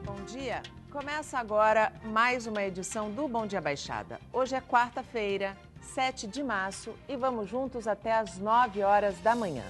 Bom dia. Começa agora mais uma edição do Bom Dia Baixada. Hoje é quarta-feira, 7 de março e vamos juntos até às 9 horas da manhã.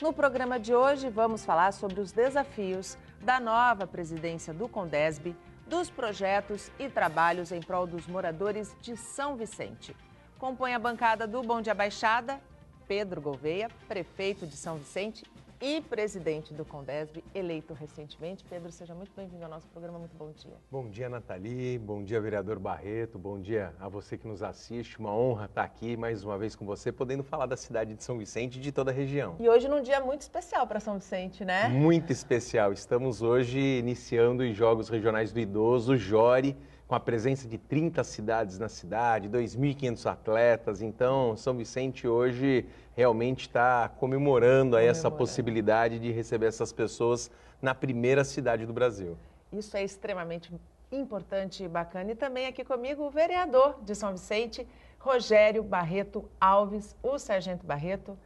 No programa de hoje vamos falar sobre os desafios da nova presidência do Condesb, dos projetos e trabalhos em prol dos moradores de São Vicente. Compõe a bancada do Bom Dia Baixada, Pedro Gouveia, prefeito de São Vicente e presidente do Condesb, eleito recentemente. Pedro, seja muito bem-vindo ao nosso programa. Muito bom dia. Bom dia, Nathalie. Bom dia, vereador Barreto. Bom dia a você que nos assiste. Uma honra estar aqui mais uma vez com você, podendo falar da cidade de São Vicente e de toda a região. E hoje num dia muito especial para São Vicente, né? Muito especial. Estamos hoje iniciando os Jogos Regionais do Idoso, JORI, com a presença de 30 cidades na cidade, 2.500 atletas. Então, São Vicente hoje realmente está comemorando essa possibilidade de receber essas pessoas na primeira cidade do Brasil. Isso é extremamente importante e bacana. E também aqui comigo o vereador de São Vicente, Rogério Barreto Alves, o Sargento Barreto.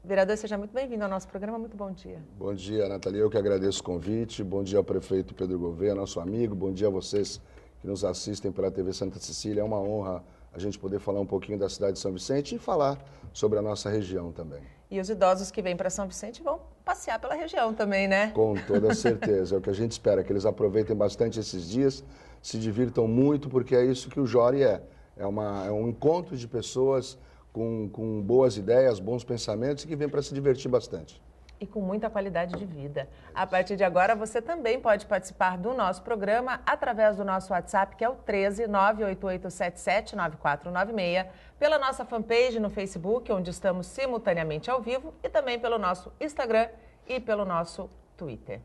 Vereador, seja muito bem-vindo ao nosso programa. Muito bom dia. Bom dia, Nathalie. Eu que agradeço o convite. Bom dia ao prefeito Pedro Gouveia, nosso amigo. Bom dia a vocês que nos assistem pela TV Santa Cecília. É uma honra a gente poder falar um pouquinho da cidade de São Vicente e falar sobre a nossa região também. E os idosos que vêm para São Vicente vão passear pela região também, né? Com toda certeza. É o que a gente espera, que eles aproveitem bastante esses dias, se divirtam muito, porque é isso que o JORI é. É um encontro de pessoas com boas ideias, bons pensamentos e que vêm para se divertir bastante. E com muita qualidade de vida. A partir de agora, você também pode participar do nosso programa através do nosso WhatsApp, que é o 13 98877 9496, pela nossa fanpage no Facebook, onde estamos simultaneamente ao vivo, e também pelo nosso Instagram e pelo nosso Twitter.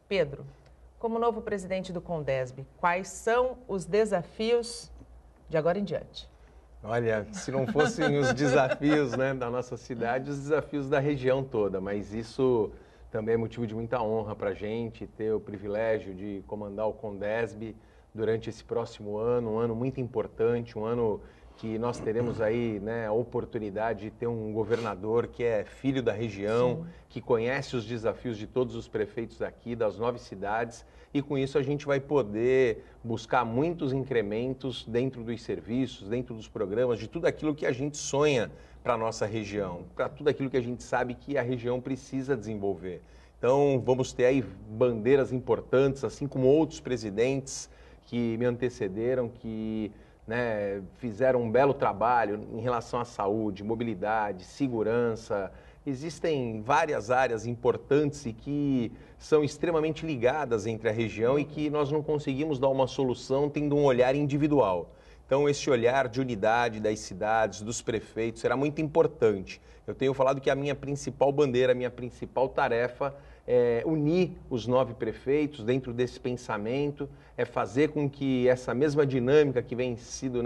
Pedro, como novo presidente do Condesb, quais são os desafios de agora em diante? Olha, se não fossem os desafios, né, da nossa cidade, os desafios da região toda, mas isso também é motivo de muita honra para a gente ter o privilégio de comandar o Condesb durante esse próximo ano, um ano muito importante, um ano que nós teremos aí, né, a oportunidade de ter um governador que é filho da região, sim, que conhece os desafios de todos os prefeitos aqui, das 9 cidades, e com isso a gente vai poder buscar muitos incrementos dentro dos serviços, dentro dos programas, de tudo aquilo que a gente sonha para a nossa região, para tudo aquilo que a gente sabe que a região precisa desenvolver. Então vamos ter aí bandeiras importantes, assim como outros presidentes que me antecederam, que fizeram um belo trabalho em relação à saúde, mobilidade, segurança. Existem várias áreas importantes e que são extremamente ligadas entre a região e que nós não conseguimos dar uma solução tendo um olhar individual. Então, esse olhar de unidade das cidades, dos prefeitos, será muito importante. Eu tenho falado que a minha principal bandeira, a minha principal tarefa é unir os 9 prefeitos dentro desse pensamento, é fazer com que essa mesma dinâmica que vem sido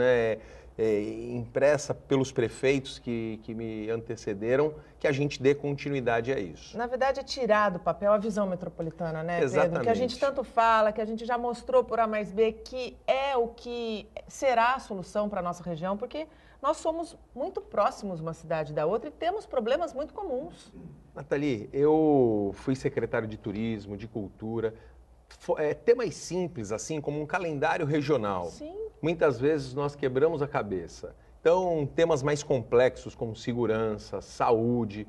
impressa pelos prefeitos que me antecederam, que a gente dê continuidade a isso. Na verdade, é tirar do papel a visão metropolitana, né, exatamente, Pedro? Que a gente tanto fala, que a gente já mostrou por A mais B, que é o que será a solução para a nossa região, porque nós somos muito próximos uma cidade da outra e temos problemas muito comuns. Nathalie, eu fui secretário de Turismo, de Cultura, temas simples, assim, como um calendário regional. Sim. Muitas vezes nós quebramos a cabeça. Então, temas mais complexos como segurança, saúde,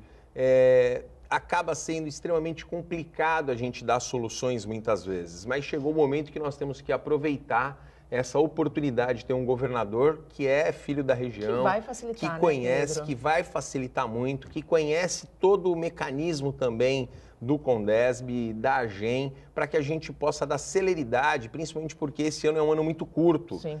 acaba sendo extremamente complicado a gente dar soluções muitas vezes. Mas chegou o momento que nós temos que aproveitar essa oportunidade de ter um governador que é filho da região, que vai facilitar, que conhece, Pedro? Que vai facilitar muito, que conhece todo o mecanismo também do Condesb, da AGEM, para que a gente possa dar celeridade, principalmente porque esse ano é um ano muito curto. Sim.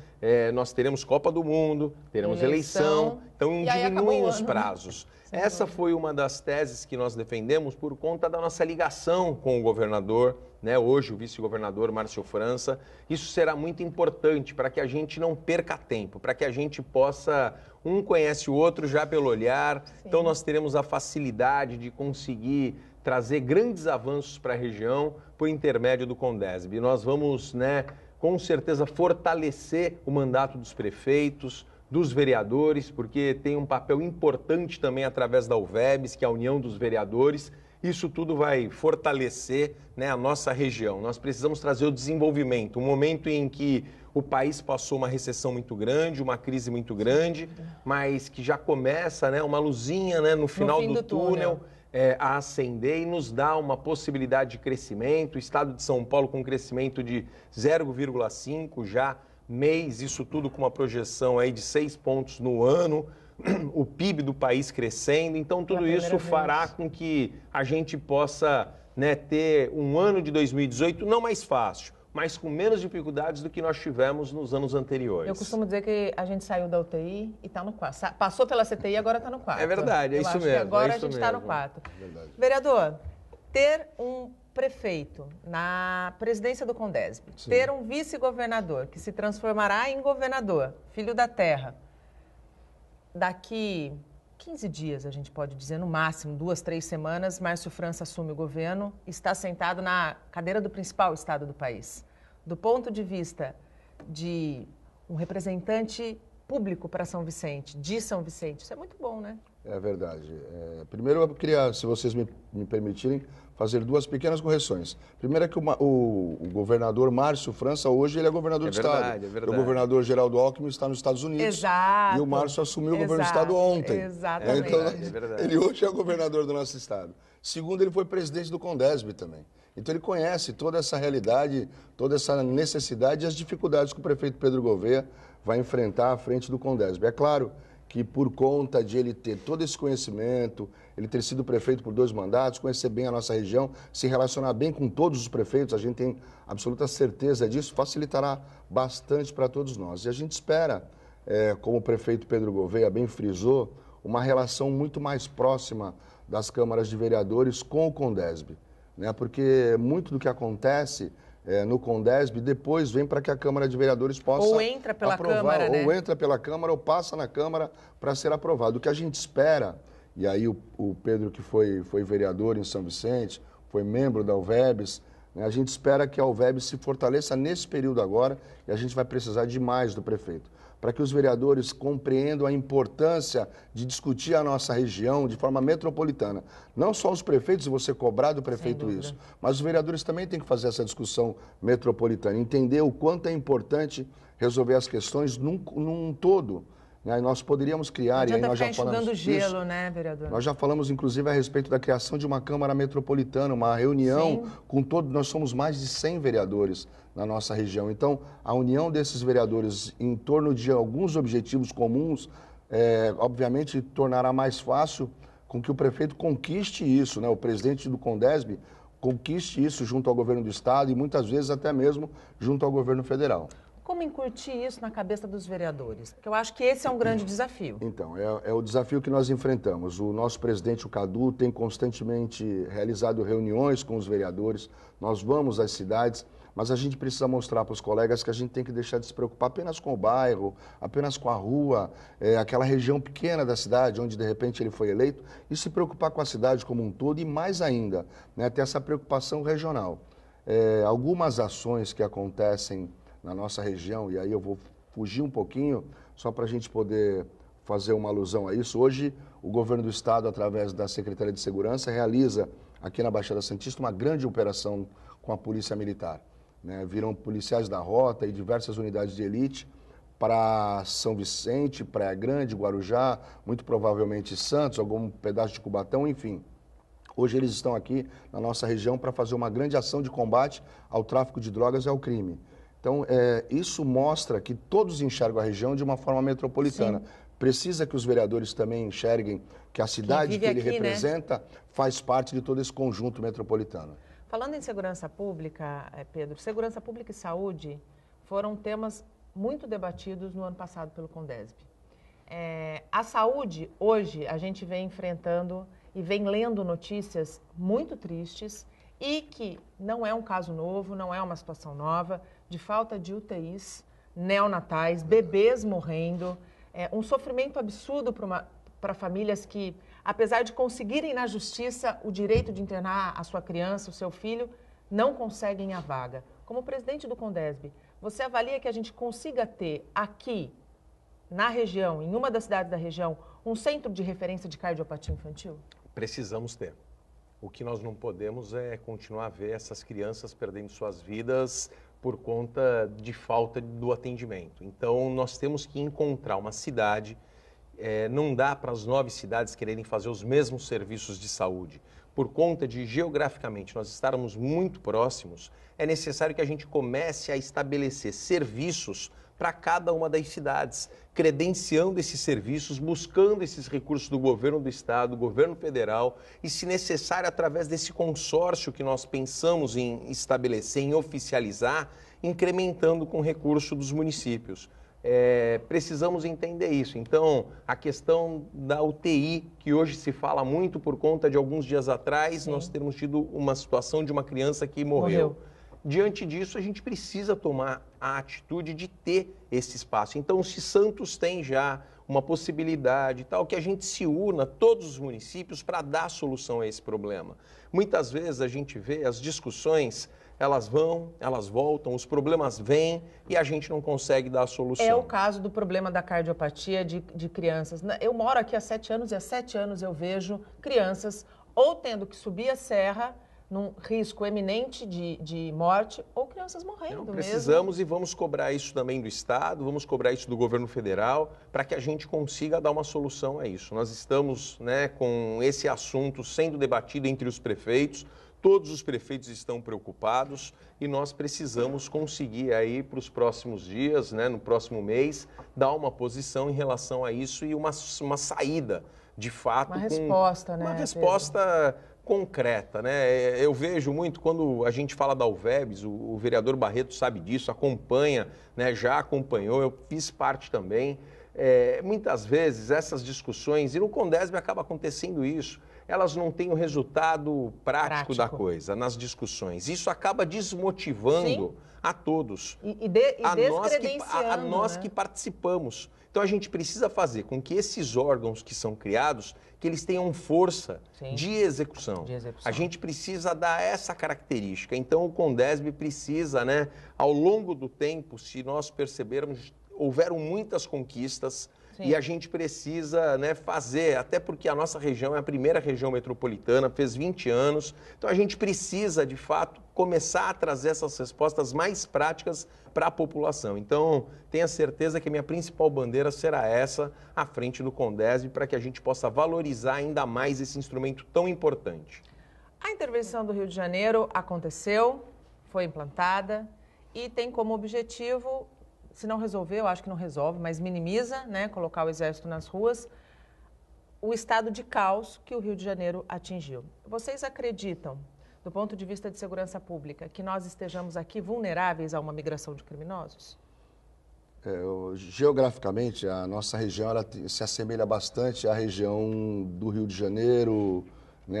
Nós teremos Copa do Mundo, teremos eleição, então diminuem os prazos. Essa foi uma das teses que nós defendemos por conta da nossa ligação com o governador, hoje o vice-governador Márcio França. Isso será muito importante para que a gente não perca tempo, para que a gente possa, um conhece o outro já pelo olhar, sim, então nós teremos a facilidade de conseguir trazer grandes avanços para a região por intermédio do Condesb. Nós vamos, com certeza, fortalecer o mandato dos prefeitos, dos vereadores, porque tem um papel importante também através da UVEBS, que é a União dos Vereadores, isso tudo vai fortalecer, né, a nossa região. Nós precisamos trazer o desenvolvimento, um momento em que o país passou uma recessão muito grande, uma crise muito grande, mas que já começa, né, uma luzinha, né, no final do túnel. A ascender e nos dá uma possibilidade de crescimento. O estado de São Paulo com um crescimento de 0,5 já mês, isso tudo com uma projeção aí de 6 pontos no ano, o PIB do país crescendo. Então tudo isso fará com que a gente possa, né, ter um ano de 2018 não mais fácil, mas com menos dificuldades do que nós tivemos nos anos anteriores. Eu costumo dizer que a gente saiu da UTI e está no quarto. Passou pela CTI e agora está no quarto. É verdade, é isso mesmo. Que agora a gente está no quarto. Vereador, ter um prefeito na presidência do Condesb, ter um vice-governador que se transformará em governador, filho da terra, daqui 15 dias, a gente pode dizer, no máximo, 2, 3 semanas, Márcio França assume o governo, está sentado na cadeira do principal estado do país. Do ponto de vista de um representante público para São Vicente, de São Vicente, isso é muito bom, né? É verdade. Primeiro, eu queria, se vocês me permitirem, fazer 2 pequenas correções. Primeiro é que o governador Márcio França, hoje, ele é governador do Estado. É verdade. O governador Geraldo Alckmin está nos Estados Unidos. Exato. E o Márcio assumiu o governo do Estado ontem. Exatamente. Então, ele hoje é governador do nosso Estado. Segundo, ele foi presidente do Condesb também. Então, ele conhece toda essa realidade, toda essa necessidade e as dificuldades que o prefeito Pedro Gouveia vai enfrentar à frente do Condesb. É claro que por conta de ele ter todo esse conhecimento, ele ter sido prefeito por 2 mandatos, conhecer bem a nossa região, se relacionar bem com todos os prefeitos, a gente tem absoluta certeza disso, facilitará bastante para todos nós. E a gente espera, como o prefeito Pedro Gouveia bem frisou, uma relação muito mais próxima das câmaras de vereadores com o Condesb, né? Porque muito do que acontece no Condesb, depois vem para que a Câmara de Vereadores possa ou entra pela aprovar, Câmara, né? Ou entra pela Câmara ou passa na Câmara para ser aprovado. O que a gente espera, e aí o Pedro que foi vereador em São Vicente, foi membro da UVEBS, né? A gente espera que a UVEBS se fortaleça nesse período agora e a gente vai precisar de mais do prefeito, para que os vereadores compreendam a importância de discutir a nossa região de forma metropolitana. Não só os prefeitos, e você cobrar do prefeito isso, mas os vereadores também têm que fazer essa discussão metropolitana, entender o quanto é importante resolver as questões num todo. Né? Nós poderíamos criar, e aí nós já falamos enxugando gelo, né, vereador? Nós já falamos, inclusive, a respeito da criação de uma Câmara Metropolitana, uma reunião com todos, nós somos mais de 100 vereadores na nossa região. Então, a união desses vereadores em torno de alguns objetivos comuns, obviamente, tornará mais fácil com que o prefeito conquiste isso, né? O presidente do Condesb conquiste isso junto ao governo do Estado e, muitas vezes, até mesmo junto ao governo federal. Como incutir isso na cabeça dos vereadores? Porque eu acho que esse é um grande desafio. Então, é o desafio que nós enfrentamos. O nosso presidente, o Cadu, tem constantemente realizado reuniões com os vereadores. Nós vamos às cidades, mas a gente precisa mostrar para os colegas que a gente tem que deixar de se preocupar apenas com o bairro, apenas com a rua, aquela região pequena da cidade, onde de repente ele foi eleito, e se preocupar com a cidade como um todo e mais ainda, né, ter essa preocupação regional. Algumas ações que acontecem na nossa região, e aí eu vou fugir um pouquinho, só para a gente poder fazer uma alusão a isso. Hoje, o governo do Estado, através da Secretaria de Segurança, realiza aqui na Baixada Santista uma grande operação com a Polícia Militar. Né? Viram policiais da Rota e diversas unidades de elite para São Vicente, Praia Grande, Guarujá, muito provavelmente Santos, algum pedaço de Cubatão, enfim. Hoje eles estão aqui na nossa região para fazer uma grande ação de combate ao tráfico de drogas e ao crime. Então, isso mostra que todos enxergam a região de uma forma metropolitana. Sim. Precisa que os vereadores também enxerguem que a cidade que ele representa, né, faz parte de todo esse conjunto metropolitano. Falando em segurança pública, Pedro, segurança pública e saúde foram temas muito debatidos no ano passado pelo Condesb. A saúde, hoje, a gente vem enfrentando e vem lendo notícias muito tristes e que não é um caso novo, não é uma situação nova, de falta de UTIs neonatais, bebês morrendo, um sofrimento absurdo para famílias que, apesar de conseguirem na justiça o direito de internar a sua criança, o seu filho, não conseguem a vaga. Como presidente do Condesb, você avalia que a gente consiga ter aqui, na região, em uma das cidades da região, um centro de referência de cardiopatia infantil? Precisamos ter. O que nós não podemos é continuar a ver essas crianças perdendo suas vidas por conta de falta do atendimento. Então, nós temos que encontrar uma cidade. Não dá para as 9 cidades quererem fazer os mesmos serviços de saúde. Por conta de, geograficamente, nós estarmos muito próximos, é necessário que a gente comece a estabelecer serviços para cada uma das cidades, credenciando esses serviços, buscando esses recursos do governo do estado, do governo federal e, se necessário, através desse consórcio que nós pensamos em estabelecer, em oficializar, incrementando com recurso dos municípios. Precisamos entender isso. Então, a questão da UTI, que hoje se fala muito por conta de alguns dias atrás, nós temos tido uma situação de uma criança que morreu. Diante disso, a gente precisa tomar a atitude de ter esse espaço. Então, se Santos tem já uma possibilidade tal, que a gente se una, todos os municípios, para dar solução a esse problema. Muitas vezes a gente vê as discussões, elas vão, elas voltam, os problemas vêm e a gente não consegue dar a solução. É o caso do problema da cardiopatia de crianças. Eu moro aqui há 7 anos e há 7 anos eu vejo crianças ou tendo que subir a serra num risco eminente de morte, ou crianças morrendo mesmo. Precisamos e vamos cobrar isso também do Estado, vamos cobrar isso do governo federal, para que a gente consiga dar uma solução a isso. Nós estamos, com esse assunto sendo debatido entre os prefeitos, todos os prefeitos estão preocupados e nós precisamos conseguir aí para os próximos dias, no próximo mês, dar uma posição em relação a isso e uma saída, de fato. Uma resposta, Uma resposta concreta, Eu vejo muito quando a gente fala da UVEBS, o vereador Barreto sabe disso, acompanha, já acompanhou, eu fiz parte também. Muitas vezes essas discussões, e no Condesb acaba acontecendo isso, elas não têm o resultado prático da coisa nas discussões. Isso acaba desmotivando a todos, a nós que participamos. Então a gente precisa fazer com que esses órgãos que são criados, que eles tenham força de execução. A gente precisa dar essa característica. Então o Condesb precisa, ao longo do tempo, se nós percebermos, houveram muitas conquistas. E a gente precisa fazer, até porque a nossa região é a primeira região metropolitana, fez 20 anos. Então a gente precisa, de fato, começar a trazer essas respostas mais práticas para a população. Então, tenha certeza que a minha principal bandeira será essa, à frente do Condesb, para que a gente possa valorizar ainda mais esse instrumento tão importante. A intervenção do Rio de Janeiro aconteceu, foi implantada e tem como objetivo, se não resolver, eu acho que não resolve, mas minimiza, colocar o Exército nas ruas, o estado de caos que o Rio de Janeiro atingiu. Vocês acreditam, do ponto de vista de segurança pública, que nós estejamos aqui vulneráveis a uma migração de criminosos? Geograficamente, a nossa região ela se assemelha bastante à região do Rio de Janeiro,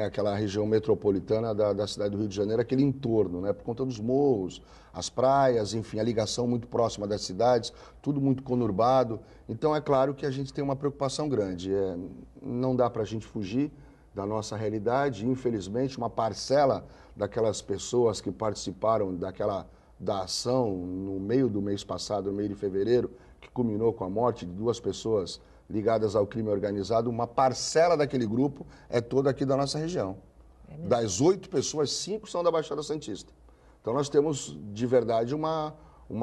aquela região metropolitana da cidade do Rio de Janeiro, aquele entorno, por conta dos morros, as praias, enfim, a ligação muito próxima das cidades, tudo muito conurbado. Então, é claro que a gente tem uma preocupação grande. Não dá para a gente fugir da nossa realidade. Infelizmente, uma parcela daquelas pessoas que participaram da ação no meio do mês passado, no meio de fevereiro, que culminou com a morte de 2 pessoas ligadas ao crime organizado, uma parcela daquele grupo é toda aqui da nossa região. Das 8 pessoas, 5 são da Baixada Santista. Então nós temos, de verdade, uma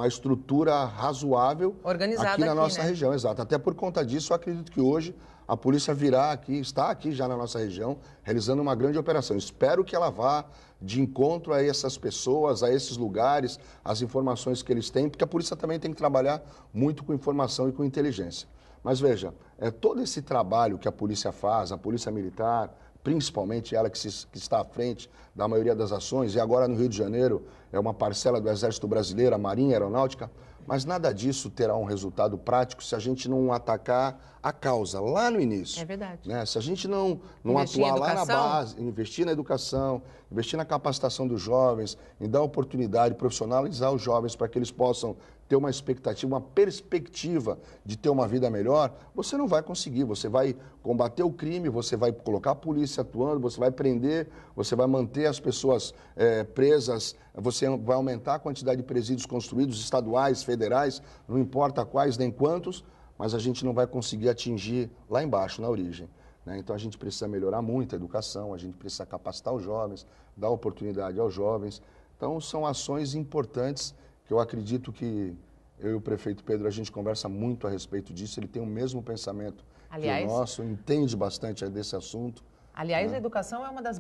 estrutura razoável organizada aqui na nossa região. Exato. Até por conta disso, eu acredito que hoje a polícia virá aqui, está aqui já na nossa região, realizando uma grande operação. Espero que ela vá de encontro a essas pessoas, a esses lugares, as informações que eles têm, porque a polícia também tem que trabalhar muito com informação e com inteligência. Mas veja, todo esse trabalho que a polícia faz, a polícia militar, principalmente ela que está à frente da maioria das ações, e agora no Rio de Janeiro é uma parcela do Exército Brasileiro, a Marinha, a Aeronáutica, mas nada disso terá um resultado prático se a gente não atacar a causa lá no início. É verdade. Se a gente não atuar lá na base, investir na educação, investir na capacitação dos jovens, em dar oportunidade, profissionalizar os jovens para que eles possam ter uma expectativa, uma perspectiva de ter uma vida melhor, você não vai conseguir. Você vai combater o crime, você vai colocar a polícia atuando, você vai prender, você vai manter as pessoas presas, você vai aumentar a quantidade de presídios construídos, estaduais, federais, não importa quais nem quantos, mas a gente não vai conseguir atingir lá embaixo, na origem. né? Então a gente precisa melhorar muito a educação, a gente precisa capacitar os jovens, dar oportunidade aos jovens. Então são ações importantes que eu acredito que eu e o prefeito Pedro, a gente conversa muito a respeito disso, ele tem o mesmo pensamento que o nosso, entende bastante desse assunto. Aliás, a educação é uma das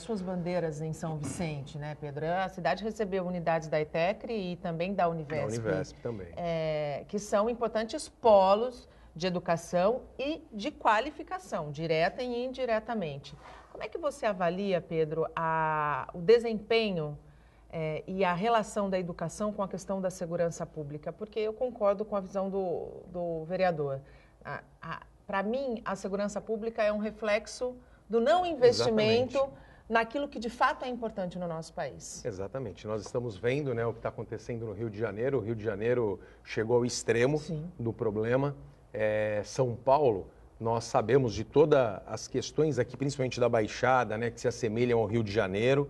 suas bandeiras em São Vicente, né, Pedro? A cidade recebeu unidades da ETECRE e também da Univesp. Da Univesp também. Que são importantes polos de educação e de qualificação, direta e indiretamente. Como é que você avalia, Pedro, o desempenho e a relação da educação com a questão da segurança pública? Porque eu concordo com a visão do vereador. Para mim, a segurança pública é um reflexo do não investimento naquilo que de fato é importante no nosso país. Exatamente. Nós estamos vendo, né, o que está acontecendo no Rio de Janeiro. O Rio de Janeiro chegou ao extremo do problema. São Paulo, nós sabemos de todas as questões aqui, principalmente da Baixada, né, que se assemelham ao Rio de Janeiro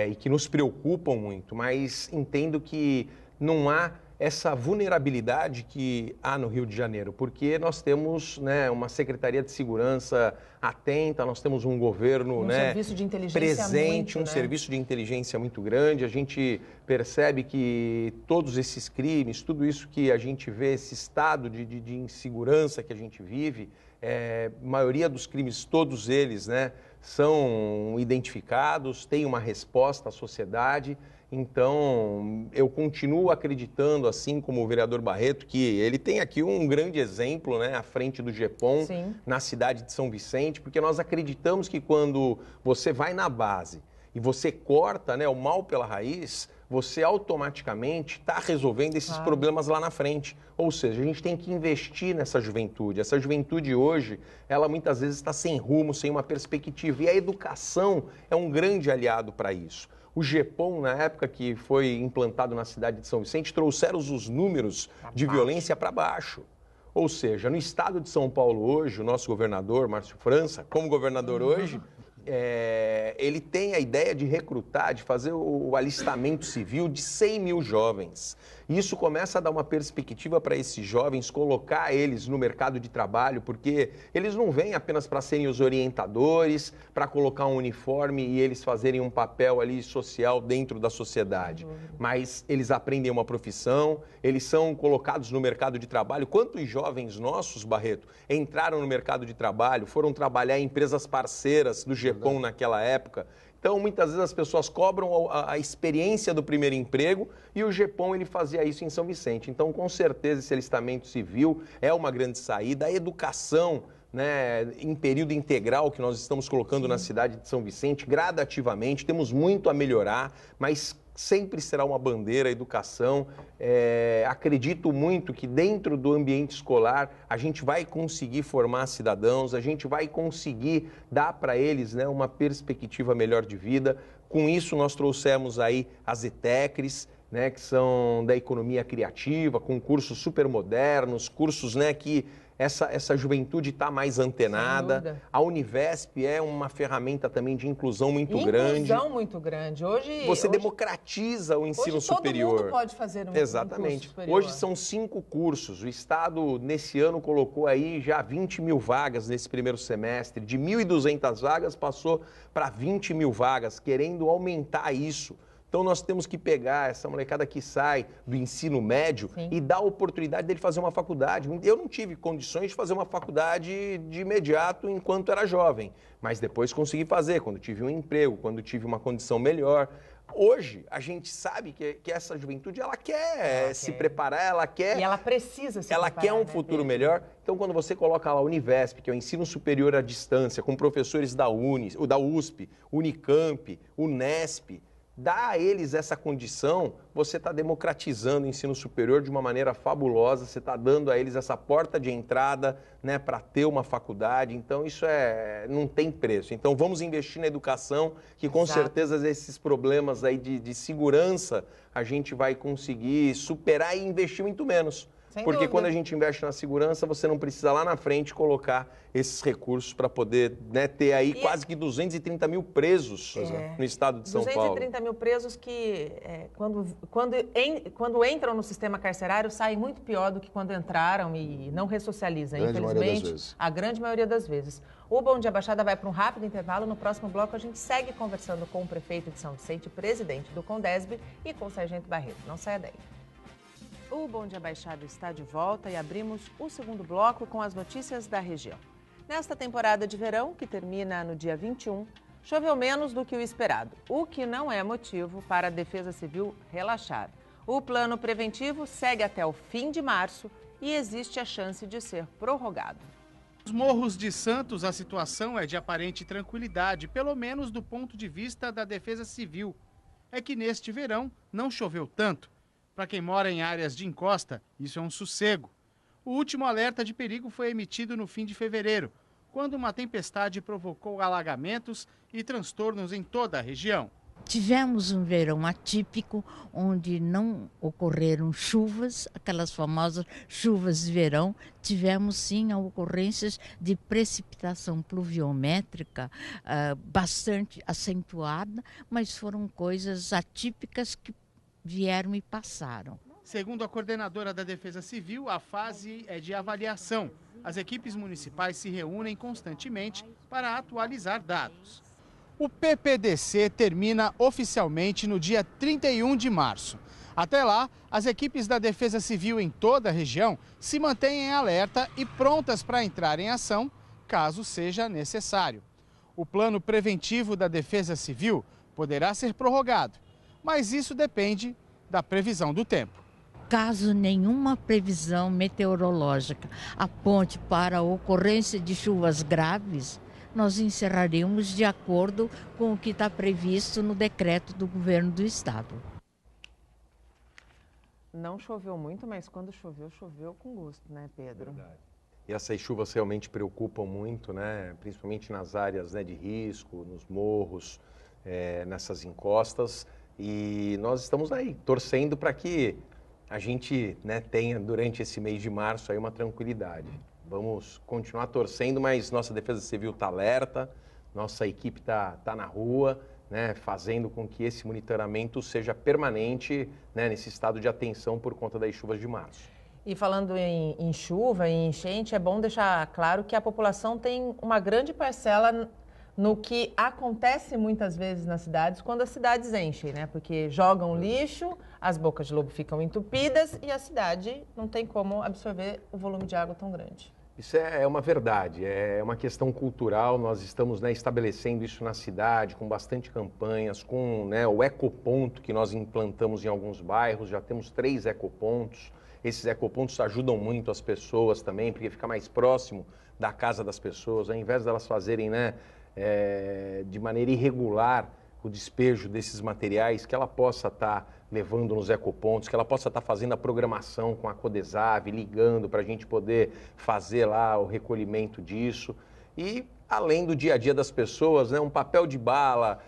e que nos preocupam muito, mas entendo que não há essa vulnerabilidade que há no Rio de Janeiro, porque nós temos, né, uma Secretaria de Segurança atenta, nós temos um governo, serviço de inteligência presente, muito, serviço de inteligência muito grande. A gente percebe que todos esses crimes, tudo isso que a gente vê, esse estado de insegurança que a gente vive, a maioria dos crimes, todos eles, né, são identificados, tem uma resposta à sociedade. Então, eu continuo acreditando, assim como o vereador Barreto, que ele tem aqui um grande exemplo, né, à frente do GEPOM, na cidade de São Vicente, porque nós acreditamos que quando você vai na base e você corta, né, o mal pela raiz, você automaticamente está resolvendo esses problemas lá na frente. Ou seja, a gente tem que investir nessa juventude. Essa juventude hoje, ela muitas vezes está sem rumo, sem uma perspectiva. E a educação é um grande aliado para isso. O GEPOM, na época que foi implantado na cidade de São Vicente, trouxeram os números de violência para baixo. Ou seja, no estado de São Paulo hoje, o nosso governador, Márcio França, como governador hoje, ele tem a ideia de recrutar, de fazer o alistamento civil de 100 mil jovens. Isso começa a dar uma perspectiva para esses jovens, colocar eles no mercado de trabalho, porque eles não vêm apenas para serem os orientadores, para colocar um uniforme e eles fazerem um papel ali social dentro da sociedade. Mas eles aprendem uma profissão, eles são colocados no mercado de trabalho. Quantos jovens nossos, Barreto, entraram no mercado de trabalho, foram trabalhar em empresas parceiras do GEPOM naquela época? Então, muitas vezes as pessoas cobram a experiência do primeiro emprego e o GEPOM ele fazia isso em São Vicente. Então, com certeza, esse alistamento civil é uma grande saída. A educação, né, em período integral que nós estamos colocando na cidade de São Vicente, gradativamente, temos muito a melhorar, mas sempre será uma bandeira a educação. Acredito muito que dentro do ambiente escolar a gente vai conseguir formar cidadãos, a gente vai conseguir dar para eles, né, uma perspectiva melhor de vida. Com isso nós trouxemos aí as ETECRES, né, que são da economia criativa, com cursos super modernos, cursos, né, que essa juventude está mais antenada. A Univesp é uma ferramenta também de inclusão muito grande. Inclusão muito grande. Hoje democratiza o ensino superior. Todo mundo pode fazer um curso superior. Hoje são 5 cursos. O Estado, nesse ano, colocou aí já 20 mil vagas nesse primeiro semestre. De 1.200 vagas, passou para 20 mil vagas, querendo aumentar isso. Então, nós temos que pegar essa molecada que sai do ensino médio e dar a oportunidade dele fazer uma faculdade. Eu não tive condições de fazer uma faculdade de imediato enquanto era jovem, mas depois consegui fazer, quando tive um emprego, quando tive uma condição melhor. Hoje, a gente sabe que essa juventude, ela quer se preparar, ela quer... E ela precisa se preparar. Ela quer um futuro melhor. Então, quando você coloca lá a Univesp, que é o ensino superior à distância, com professores da USP, Unicamp, Unesp, dá a eles essa condição, você está democratizando o ensino superior de uma maneira fabulosa, você está dando a eles essa porta de entrada, né, para ter uma faculdade. Então, isso não tem preço. Então, vamos investir na educação, que com certeza esses problemas aí de segurança a gente vai conseguir superar e investir muito menos. Sem Porque dúvida. quando a gente investe na segurança, você não precisa lá na frente colocar esses recursos para poder, né, ter aí quase que 230 mil presos no estado de São Paulo. 230 mil presos que, quando entram no sistema carcerário, saem muito pior do que quando entraram e não ressocializam, infelizmente. A grande maioria das vezes. O Bom Dia Baixada vai para um rápido intervalo. No próximo bloco, a gente segue conversando com o prefeito de São Vicente, presidente do Condesb, e com o sargento Barreto. Não saia daí. O Bom Dia Baixada está de volta e abrimos o segundo bloco com as notícias da região. Nesta temporada de verão, que termina no dia 21, choveu menos do que o esperado, o que não é motivo para a Defesa Civil relaxar. O plano preventivo segue até o fim de março e existe a chance de ser prorrogado. Nos Morros de Santos, a situação é de aparente tranquilidade, pelo menos do ponto de vista da Defesa Civil. É que neste verão não choveu tanto. Para quem mora em áreas de encosta, isso é um sossego. O último alerta de perigo foi emitido no fim de fevereiro, quando uma tempestade provocou alagamentos e transtornos em toda a região. Tivemos um verão atípico, onde não ocorreram chuvas, aquelas famosas chuvas de verão. Tivemos, sim, ocorrências de precipitação pluviométrica bastante acentuada, mas foram coisas atípicas que vieram e passaram. Segundo a coordenadora da Defesa Civil, a fase é de avaliação. As equipes municipais se reúnem constantemente para atualizar dados. O PPDC termina oficialmente no dia 31 de março. Até lá, as equipes da Defesa Civil em toda a região se mantêm em alerta e prontas para entrar em ação, caso seja necessário. O plano preventivo da Defesa Civil poderá ser prorrogado, mas isso depende da previsão do tempo. Caso nenhuma previsão meteorológica aponte para a ocorrência de chuvas graves, nós encerraremos de acordo com o que está previsto no decreto do governo do estado. Não choveu muito, mas quando choveu, choveu com gosto, né, Pedro? Verdade. E essas chuvas realmente preocupam muito, né? Principalmente nas áreas, né, de risco, nos morros, nessas encostas. E nós estamos aí torcendo para que a gente, né, tenha durante esse mês de março aí uma tranquilidade. Vamos continuar torcendo, mas nossa Defesa Civil está alerta, nossa equipe está na rua, né, fazendo com que esse monitoramento seja permanente, né, nesse estado de atenção por conta das chuvas de março. E falando em chuva, em enchente, é bom deixar claro que a população tem uma grande parcela no que acontece muitas vezes nas cidades quando as cidades enchem, né? Porque jogam lixo, as bocas de lobo ficam entupidas e a cidade não tem como absorver o volume de água tão grande. Isso é uma verdade, é uma questão cultural. Nós estamos, né, estabelecendo isso na cidade com bastante campanhas, com, né, o ecoponto que nós implantamos em alguns bairros. Já temos 3 ecopontos. Esses ecopontos ajudam muito as pessoas também, porque fica mais próximo da casa das pessoas, ao invés delas fazerem, né, de maneira irregular o despejo desses materiais, que ela possa estar levando nos ecopontos, que ela possa estar fazendo a programação com a Codesave, ligando para a gente poder fazer lá o recolhimento disso. E além do dia a dia das pessoas, né, um papel de bala,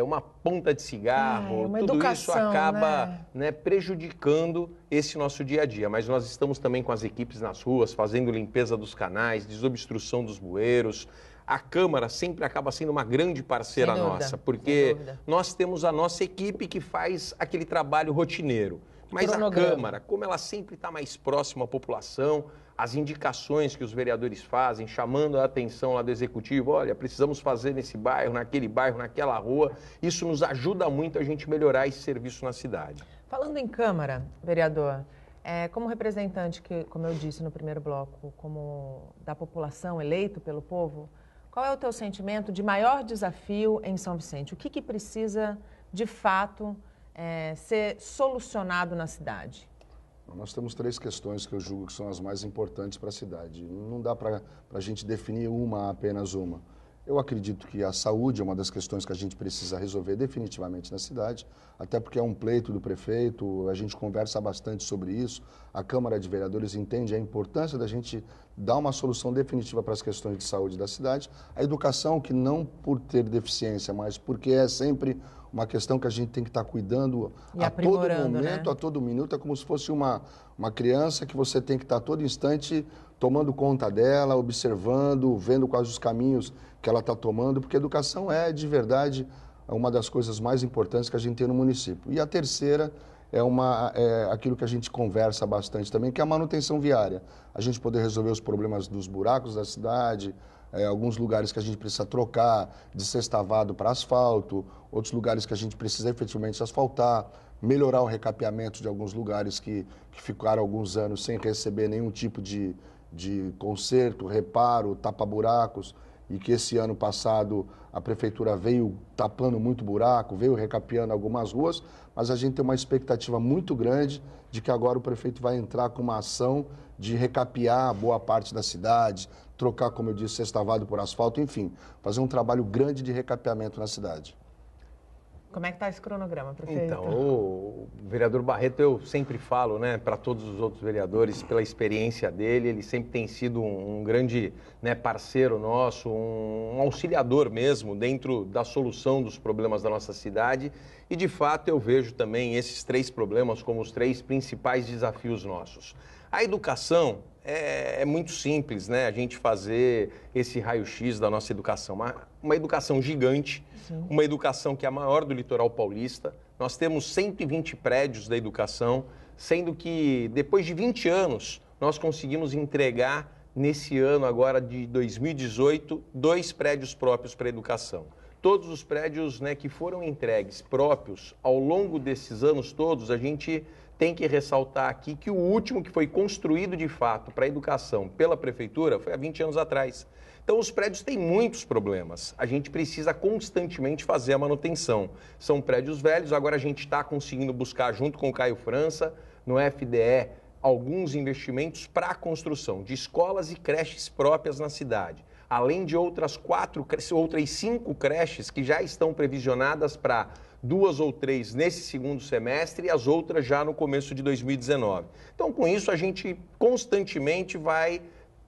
uma ponta de cigarro, tudo isso acaba, né, prejudicando esse nosso dia a dia. Mas nós estamos também com as equipes nas ruas, fazendo limpeza dos canais, desobstrução dos bueiros. A Câmara sempre acaba sendo uma grande parceira nossa, porque nós temos a nossa equipe que faz aquele trabalho rotineiro. Mas a Câmara, como ela sempre está mais próxima à população, as indicações que os vereadores fazem, chamando a atenção lá do Executivo, olha, precisamos fazer nesse bairro, naquela rua, isso nos ajuda muito a gente melhorar esse serviço na cidade. Falando em Câmara, vereador, como representante, como eu disse no primeiro bloco, como da população eleito pelo povo, qual é o teu sentimento de maior desafio em São Vicente? O que precisa, de fato, ser solucionado na cidade? Nós temos 3 questões que eu julgo que são as mais importantes para a cidade. Não dá para a gente definir apenas uma. Eu acredito que a saúde é uma das questões que a gente precisa resolver definitivamente na cidade, até porque é um pleito do prefeito, a gente conversa bastante sobre isso, a Câmara de Vereadores entende a importância da gente dar uma solução definitiva para as questões de saúde da cidade. A educação, que não por ter deficiência, mas porque é sempre uma questão que a gente tem que estar cuidando E a todo aprimorando, momento, né? a todo minuto. É como se fosse uma criança que você tem que estar a todo instante tomando conta dela, observando, vendo quais os caminhos que ela está tomando, porque educação é, de verdade, uma das coisas mais importantes que a gente tem no município. E a terceira é aquilo que a gente conversa bastante também, que é a manutenção viária. A gente poder resolver os problemas dos buracos da cidade, alguns lugares que a gente precisa trocar de sextavado para asfalto, outros lugares que a gente precisa efetivamente asfaltar, melhorar o recapeamento de alguns lugares que ficaram alguns anos sem receber nenhum tipo de conserto, reparo, tapa-buracos, e que esse ano passado a prefeitura veio tapando muito buraco, veio recapeando algumas ruas, mas a gente tem uma expectativa muito grande de que agora o prefeito vai entrar com uma ação de recapear boa parte da cidade, trocar, como eu disse, sextavado por asfalto, enfim, fazer um trabalho grande de recapeamento na cidade. Como é que está esse cronograma, prefeito? Então, o vereador Barreto, eu sempre falo, né, para todos os outros vereadores, pela experiência dele, ele sempre tem sido um grande, né, parceiro nosso, um auxiliador mesmo dentro da solução dos problemas da nossa cidade. E, de fato, eu vejo também esses 3 problemas como os 3 principais desafios nossos. A educação é muito simples, né, a gente fazer esse raio-x da nossa educação. Uma educação gigante, sim, uma educação que é a maior do litoral paulista. Nós temos 120 prédios da educação, sendo que depois de 20 anos nós conseguimos entregar nesse ano agora de 2018 2 prédios próprios para a educação. Todos os prédios, né, que foram entregues próprios ao longo desses anos todos, a gente tem que ressaltar aqui que o último que foi construído de fato para a educação pela prefeitura foi há 20 anos atrás. Então os prédios têm muitos problemas, a gente precisa constantemente fazer a manutenção. São prédios velhos, agora a gente está conseguindo buscar junto com o Caio França, no FDE, alguns investimentos para a construção de escolas e creches próprias na cidade. Além de outras 5 creches que já estão previsionadas para 2 ou 3 nesse segundo semestre e as outras já no começo de 2019. Então, com isso, a gente constantemente vai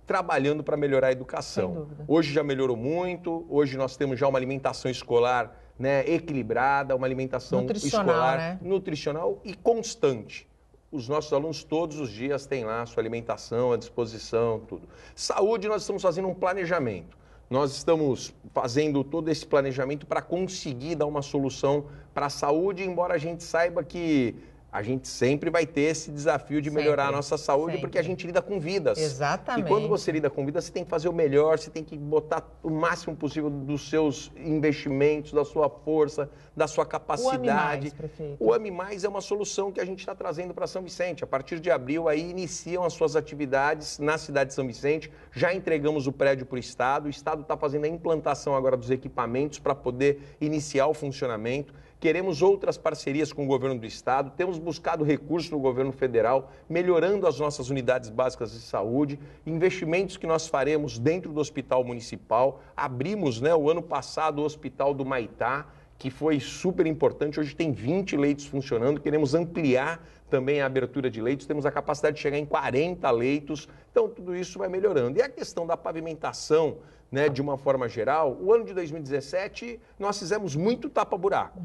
trabalhando para melhorar a educação. Sem dúvida. Hoje já melhorou muito, hoje nós temos já uma alimentação escolar, né, equilibrada, uma alimentação escolar, né, nutricional e constante. Os nossos alunos todos os dias têm lá a sua alimentação à disposição, tudo. Saúde, nós estamos fazendo um planejamento. Nós estamos fazendo todo esse planejamento para conseguir dar uma solução para a saúde, embora a gente saiba que a gente sempre vai ter esse desafio de melhorar a nossa saúde, porque a gente lida com vidas. Exatamente. E quando você lida com vidas, você tem que fazer o melhor, você tem que botar o máximo possível dos seus investimentos, da sua força, da sua capacidade. O AME Mais, prefeito. O AME Mais é uma solução que a gente está trazendo para São Vicente. A partir de abril, aí iniciam as suas atividades na cidade de São Vicente. Já entregamos o prédio para o Estado está fazendo a implantação agora dos equipamentos para poder iniciar o funcionamento. Queremos outras parcerias com o governo do Estado, temos buscado recursos no governo federal, melhorando as nossas unidades básicas de saúde, investimentos que nós faremos dentro do hospital municipal. Abrimos, né, o ano passado o hospital do Maitá, que foi super importante, hoje tem 20 leitos funcionando, queremos ampliar também a abertura de leitos, temos a capacidade de chegar em 40 leitos, então tudo isso vai melhorando. E a questão da pavimentação, né, de uma forma geral, o ano de 2017 nós fizemos muito tapa-buraco,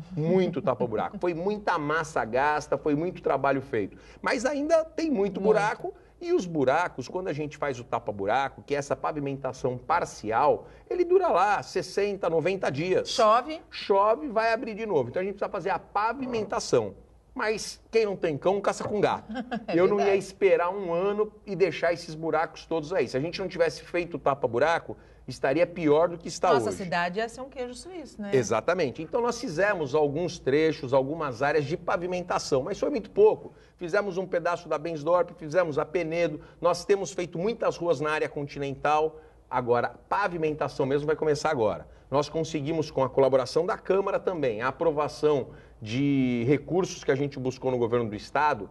foi muita massa gasta, foi muito trabalho feito, mas ainda tem muito buraco. E os buracos, quando a gente faz o tapa-buraco, que é essa pavimentação parcial, ele dura lá 60, 90 dias. Chove, vai abrir de novo. Então a gente precisa fazer a pavimentação. Mas quem não tem cão, caça com gato. Eu não ia esperar um ano e deixar esses buracos todos aí. Se a gente não tivesse feito o tapa-buraco, estaria pior do que está hoje. Nossa cidade ia ser um queijo suíço, né? Exatamente. Então nós fizemos alguns trechos, algumas áreas de pavimentação, mas foi muito pouco. Fizemos um pedaço da Bensdorp, fizemos a Penedo, nós temos feito muitas ruas na área continental. Agora, pavimentação mesmo vai começar agora. Nós conseguimos, com a colaboração da Câmara também, a aprovação de recursos que a gente buscou no governo do Estado,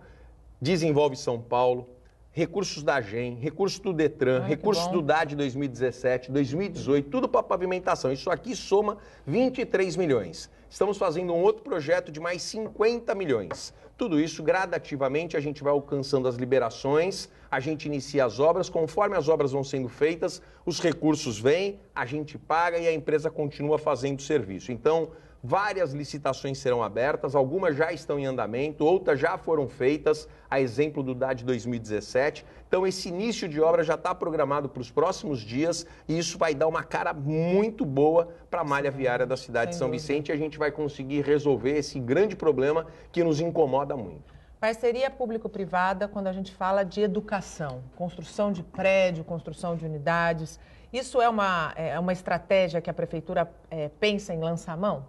Desenvolve São Paulo, recursos da AGEM, recursos do Detran, recursos do DAD 2017, 2018, tudo para pavimentação. Isso aqui soma 23 milhões. Estamos fazendo um outro projeto de mais 50 milhões. Tudo isso, gradativamente, a gente vai alcançando as liberações, a gente inicia as obras, conforme as obras vão sendo feitas, os recursos vêm, a gente paga e a empresa continua fazendo o serviço. Então, Várias licitações serão abertas, algumas já estão em andamento, outras já foram feitas, a exemplo do DAD 2017. Então, esse início de obra já está programado para os próximos dias e isso vai dar uma cara muito boa para a malha viária da cidade de São Vicente e a gente vai conseguir resolver esse grande problema que nos incomoda muito. Parceria público-privada quando a gente fala de educação, construção de prédio, construção de unidades. Isso é uma estratégia que a Prefeitura pensa em lançar a mão?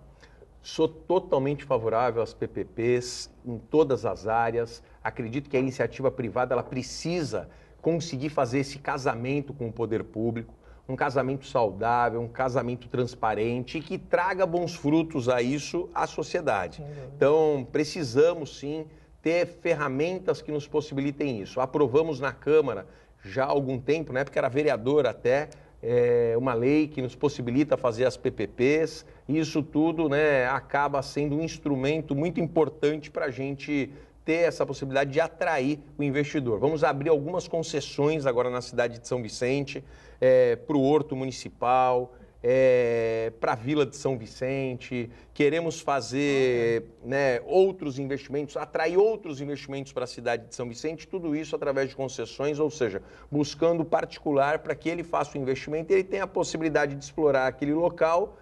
Sou totalmente favorável às PPPs em todas as áreas. Acredito que a iniciativa privada ela precisa conseguir fazer esse casamento com o poder público, um casamento saudável, um casamento transparente que traga bons frutos a isso à sociedade. Então, precisamos sim ter ferramentas que nos possibilitem isso. Aprovamos na Câmara já há algum tempo, na época era vereador até, uma lei que nos possibilita fazer as PPPs. Isso tudo, né, acaba sendo um instrumento muito importante para a gente ter essa possibilidade de atrair o investidor. Vamos abrir algumas concessões agora na cidade de São Vicente, para o Horto Municipal, para a Vila de São Vicente. Queremos fazer outros investimentos, atrair outros investimentos para a cidade de São Vicente, tudo isso através de concessões, ou seja, buscando particular para que ele faça o investimento e ele tenha a possibilidade de explorar aquele local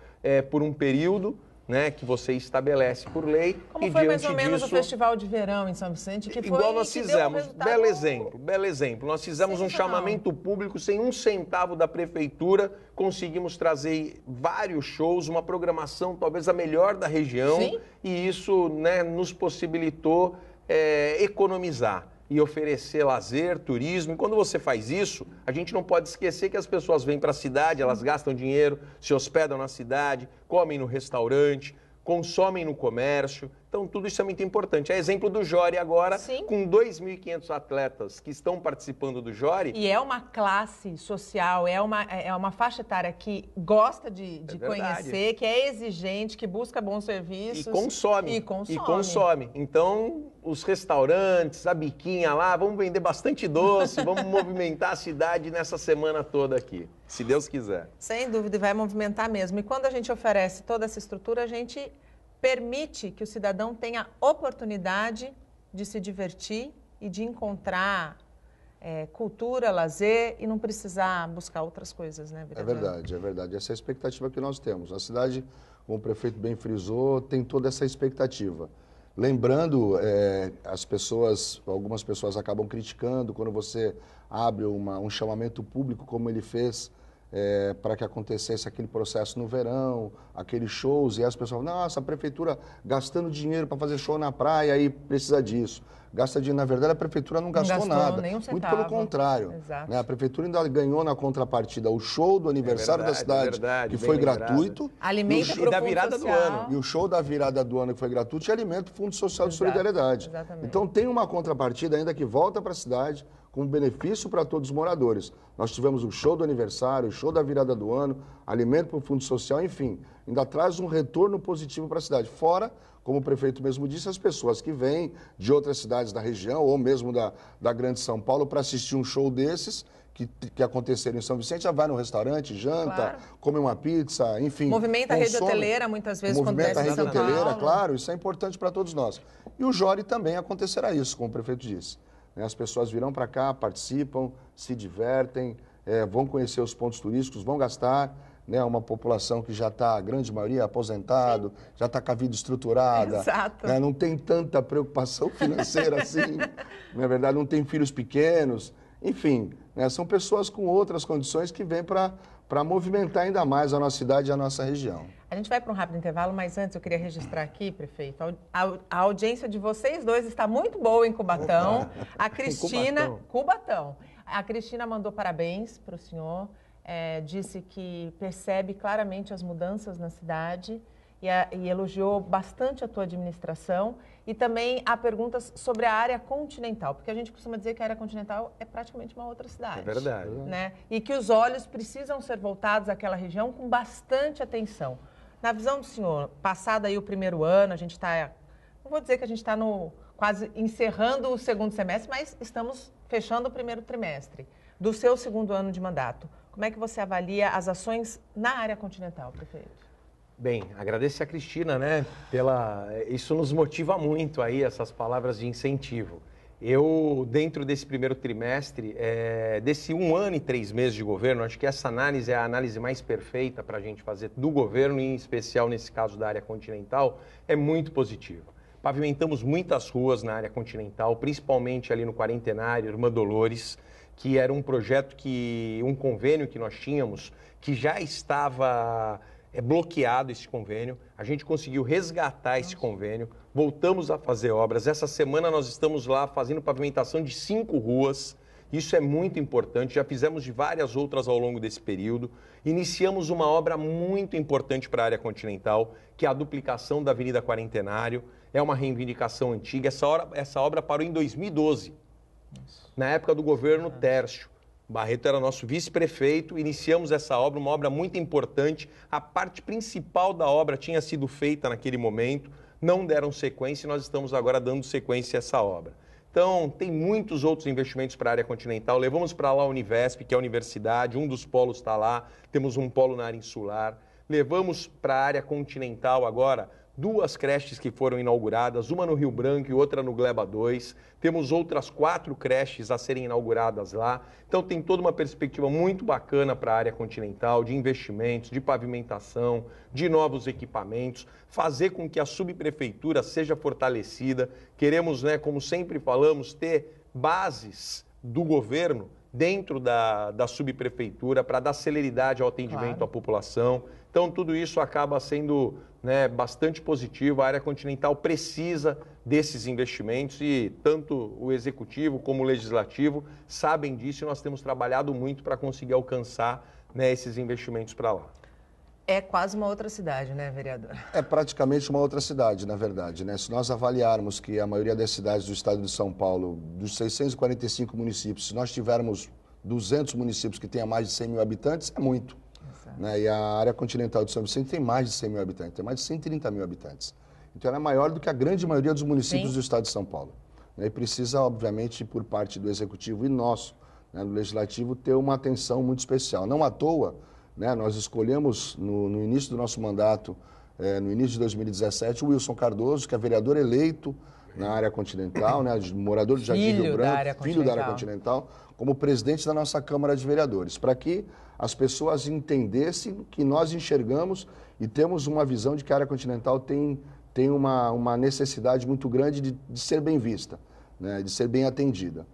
por um período, né, que você estabelece por lei. Como foi mais ou menos o Festival de Verão em São Vicente? Que igual nós fizemos, belo exemplo. Nós fizemos um chamamento público sem um centavo da Prefeitura, conseguimos trazer vários shows, uma programação talvez a melhor da região. Sim. E isso, né, nos possibilitou economizar e oferecer lazer, turismo. E quando você faz isso, a gente não pode esquecer que as pessoas vêm para a cidade, elas gastam dinheiro, se hospedam na cidade, comem no restaurante, consomem no comércio. Então, tudo isso é muito importante. É exemplo do Jori agora, sim, com 2.500 atletas que estão participando do Jori. E é uma classe social, é uma faixa etária que gosta de conhecer, que é exigente, que busca bons serviços. E consome. Então, os restaurantes, a biquinha lá, vamos vender bastante doce, vamos movimentar a cidade nessa semana toda aqui, se Deus quiser. Sem dúvida, vai movimentar mesmo. E quando a gente oferece toda essa estrutura, a gente permite que o cidadão tenha oportunidade de se divertir e de encontrar cultura, lazer e não precisar buscar outras coisas, né, vereador? É verdade. Essa é a expectativa que nós temos. A cidade, como o prefeito bem frisou, tem toda essa expectativa. Lembrando, algumas pessoas acabam criticando quando você abre um chamamento público, como ele fez, para que acontecesse aquele processo no verão, aqueles shows, e as pessoas falam, nossa, a prefeitura gastando dinheiro para fazer show na praia e precisa disso. Gasta dinheiro, na verdade, a prefeitura não gastou nada. Nem um centavo. Muito pelo contrário. Né? A prefeitura ainda ganhou na contrapartida o show do aniversário da cidade, que foi gratuito. Alimento e da virada do ano. E o show da virada do ano, que foi gratuito, e alimento para o Fundo Social de Solidariedade. Exatamente. Então, tem uma contrapartida ainda que volta para a cidade, com benefício para todos os moradores. Nós tivemos o show do aniversário, o show da virada do ano, alimento para o Fundo Social, enfim, ainda traz um retorno positivo para a cidade. Fora, como o prefeito mesmo disse, as pessoas que vêm de outras cidades da região ou mesmo da Grande São Paulo para assistir um show desses, que aconteceram em São Vicente, já vai no restaurante, janta, claro, come uma pizza, enfim. Movimenta a rede hoteleira, muitas vezes, quando desce em São Paulo. Movimenta a rede hoteleira, claro, isso é importante para todos nós. E o Jori também acontecerá isso, como o prefeito disse. As pessoas virão para cá, participam, se divertem, vão conhecer os pontos turísticos, vão gastar, né? Uma população que já está, a grande maioria, aposentado, sim, já está com a vida estruturada. Exato. Né? Não tem tanta preocupação financeira assim, na verdade não tem filhos pequenos, enfim, né? São pessoas com outras condições que vêm para movimentar ainda mais a nossa cidade e a nossa região. A gente vai para um rápido intervalo, mas antes eu queria registrar aqui, prefeito, a audiência de vocês dois está muito boa em Cubatão. A Cristina... Cubatão. A Cristina mandou parabéns para o senhor, disse que percebe claramente as mudanças na cidade e elogiou bastante a tua administração. E também há perguntas sobre a área continental, porque a gente costuma dizer que a área continental é praticamente uma outra cidade. É verdade. Né? E que os olhos precisam ser voltados àquela região com bastante atenção. Na visão do senhor, passado aí o primeiro ano, a gente está, não vou dizer que a gente está quase encerrando o segundo semestre, mas estamos fechando o primeiro trimestre do seu segundo ano de mandato. Como é que você avalia as ações na área continental, prefeito? Bem, agradecer a Cristina, né, isso nos motiva muito aí, essas palavras de incentivo. Eu, dentro desse primeiro trimestre, desse 1 ano e 3 meses de governo, acho que essa análise é a análise mais perfeita para a gente fazer do governo, e em especial nesse caso da área continental, é muito positiva. Pavimentamos muitas ruas na área continental, principalmente ali no Quarentenário, Irmã Dolores, que era um projeto, um convênio que nós tínhamos, que já estava bloqueado esse convênio. A gente conseguiu resgatar esse convênio, voltamos a fazer obras. Essa semana nós estamos lá fazendo pavimentação de 5 ruas. Isso é muito importante, já fizemos de várias outras ao longo desse período. Iniciamos uma obra muito importante para a área continental, que é a duplicação da Avenida Quarentenário. É uma reivindicação antiga. Essa obra parou em 2012, na época do governo Tércio. Barreto era nosso vice-prefeito, iniciamos essa obra, uma obra muito importante. A parte principal da obra tinha sido feita naquele momento, não deram sequência e nós estamos agora dando sequência a essa obra. Então, tem muitos outros investimentos para a área continental. Levamos para lá a Univesp, que é a universidade, um dos polos está lá, temos um polo na área insular. Levamos para a área continental agora 2 creches que foram inauguradas, uma no Rio Branco e outra no Gleba 2. Temos outras 4 creches a serem inauguradas lá. Então tem toda uma perspectiva muito bacana para a área continental, de investimentos, de pavimentação, de novos equipamentos, fazer com que a subprefeitura seja fortalecida. Queremos, né, como sempre falamos, ter bases do governo dentro da subprefeitura para dar celeridade ao atendimento à população. Então, tudo isso acaba sendo, né, bastante positivo. A área continental precisa desses investimentos e tanto o executivo como o legislativo sabem disso e nós temos trabalhado muito para conseguir alcançar, né, esses investimentos para lá. É quase uma outra cidade, né, vereador? É praticamente uma outra cidade, na verdade, né? Se nós avaliarmos que a maioria das cidades do estado de São Paulo, dos 645 municípios, se nós tivermos 200 municípios que tenham mais de 100 mil habitantes, é muito. Né? E a área continental de São Vicente tem mais de 100 mil habitantes, tem mais de 130 mil habitantes. Então ela é maior do que a grande maioria dos municípios do estado de São Paulo. Né? E precisa, obviamente, por parte do executivo e nosso, né, do legislativo, ter uma atenção muito especial. Não à toa, né, nós escolhemos no início do nosso mandato, no início de 2017, o Wilson Cardoso, que é vereador eleito na área continental, né, morador de Jardim Rio Branco, filho da área continental, como presidente da nossa Câmara de Vereadores, para que as pessoas entendessem que nós enxergamos e temos uma visão de que a área continental tem uma necessidade muito grande de ser bem vista, né, de ser bem atendida.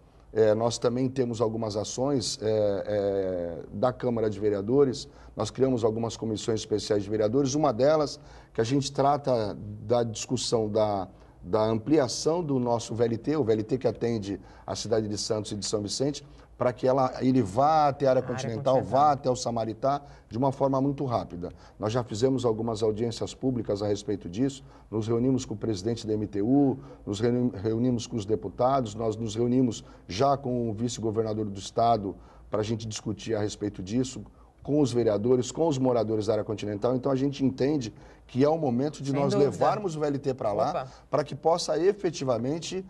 Nós também temos algumas ações da Câmara de Vereadores, nós criamos algumas comissões especiais de vereadores, uma delas que a gente trata da discussão da ampliação do nosso VLT, o VLT que atende a cidade de Santos e de São Vicente, para que ele vá até a área continental, vá até o Samaritá de uma forma muito rápida. Nós já fizemos algumas audiências públicas a respeito disso, nos reunimos com o presidente da MTU, nos reunimos com os deputados, nós nos reunimos já com o vice-governador do estado para a gente discutir a respeito disso, com os vereadores, com os moradores da área continental. Então a gente entende que é o momento de nós levarmos o VLT para lá, para que possa efetivamente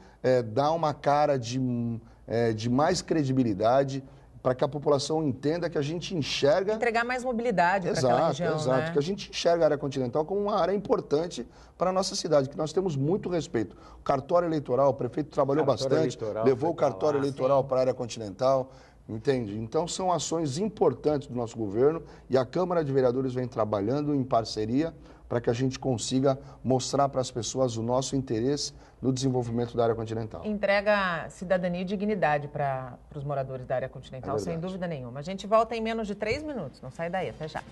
dar uma cara de mais credibilidade, para que a população entenda que a gente enxerga... Entregar mais mobilidade para aquela região, exato, né? Que a gente enxerga a área continental como uma área importante para a nossa cidade, que nós temos muito respeito. O cartório eleitoral, o prefeito trabalhou bastante, levou o cartório eleitoral para a área continental, entende? Então são ações importantes do nosso governo e a Câmara de Vereadores vem trabalhando em parceria para que a gente consiga mostrar para as pessoas o nosso interesse no desenvolvimento da área continental. Entrega cidadania e dignidade para os moradores da área continental, sem dúvida nenhuma. A gente volta em menos de 3 minutos, não sai daí, até já.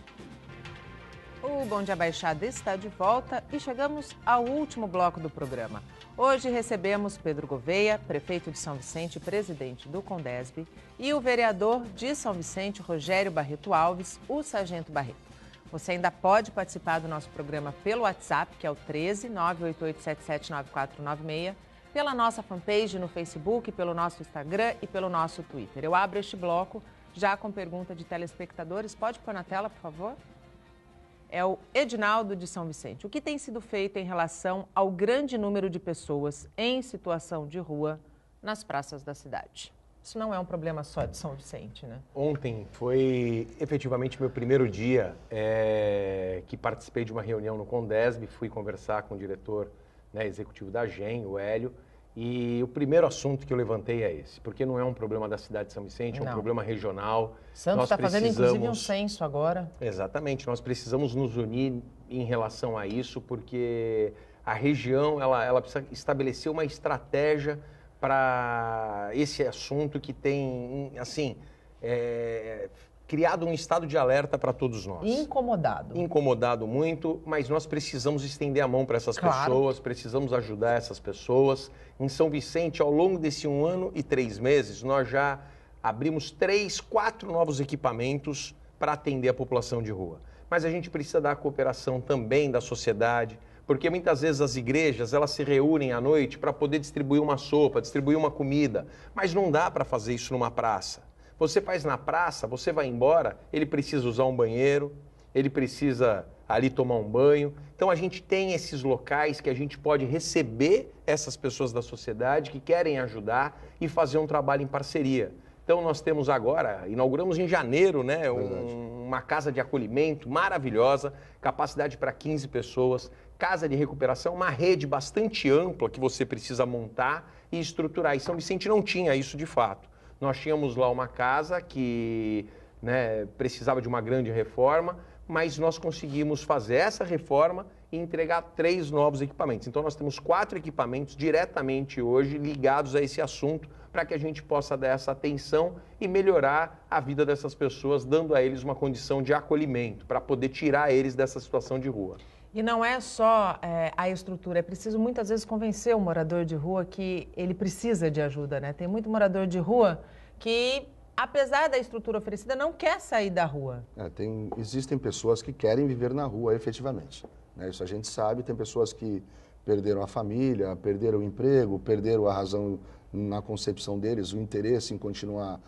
O Bom Dia Baixada está de volta e chegamos ao último bloco do programa. Hoje recebemos Pedro Gouveia, prefeito de São Vicente e presidente do Condesb, e o vereador de São Vicente, Rogério Barreto Alves, o Sargento Barreto. Você ainda pode participar do nosso programa pelo WhatsApp, que é o 13 988779496, pela nossa fanpage no Facebook, pelo nosso Instagram e pelo nosso Twitter. Eu abro este bloco já com pergunta de telespectadores. Pode pôr na tela, por favor? É o Edinaldo de São Vicente. O que tem sido feito em relação ao grande número de pessoas em situação de rua nas praças da cidade? Isso não é um problema só de São Vicente, né? Ontem foi efetivamente meu primeiro dia que participei de uma reunião no Condesb, fui conversar com o diretor, né, executivo da GEM, o Hélio, e o primeiro assunto que eu levantei é esse, porque não é um problema da cidade de São Vicente, é um problema regional. Santos está fazendo, inclusive, um censo agora. Exatamente, nós precisamos nos unir em relação a isso, porque a região ela precisa estabelecer uma estratégia para esse assunto que tem, assim, criado um estado de alerta para todos nós. Incomodado. Incomodado muito, mas nós precisamos estender a mão para essas pessoas, precisamos ajudar essas pessoas. Em São Vicente, ao longo desse 1 ano e 3 meses, nós já abrimos 3, 4 novos equipamentos para atender a população de rua. Mas a gente precisa da cooperação também da sociedade, porque muitas vezes as igrejas, elas se reúnem à noite para poder distribuir uma sopa, distribuir uma comida, mas não dá para fazer isso numa praça. Você faz na praça, você vai embora, ele precisa usar um banheiro, ele precisa ali tomar um banho. Então a gente tem esses locais que a gente pode receber essas pessoas da sociedade que querem ajudar e fazer um trabalho em parceria. Então nós temos agora, inauguramos em janeiro, né, uma casa de acolhimento maravilhosa, capacidade para 15 pessoas, casa de recuperação, uma rede bastante ampla que você precisa montar e estruturar. E São Vicente não tinha isso de fato. Nós tínhamos lá uma casa que, né, precisava de uma grande reforma, mas nós conseguimos fazer essa reforma e entregar 3 novos equipamentos. Então nós temos 4 equipamentos diretamente hoje ligados a esse assunto para que a gente possa dar essa atenção e melhorar a vida dessas pessoas, dando a eles uma condição de acolhimento, para poder tirar eles dessa situação de rua. E não é só a estrutura, é preciso muitas vezes convencer o morador de rua que ele precisa de ajuda, né? Tem muito morador de rua que, apesar da estrutura oferecida, não quer sair da rua. Existem pessoas que querem viver na rua efetivamente, né? Isso a gente sabe, tem pessoas que perderam a família, perderam o emprego, perderam a razão na concepção deles, o interesse em continuar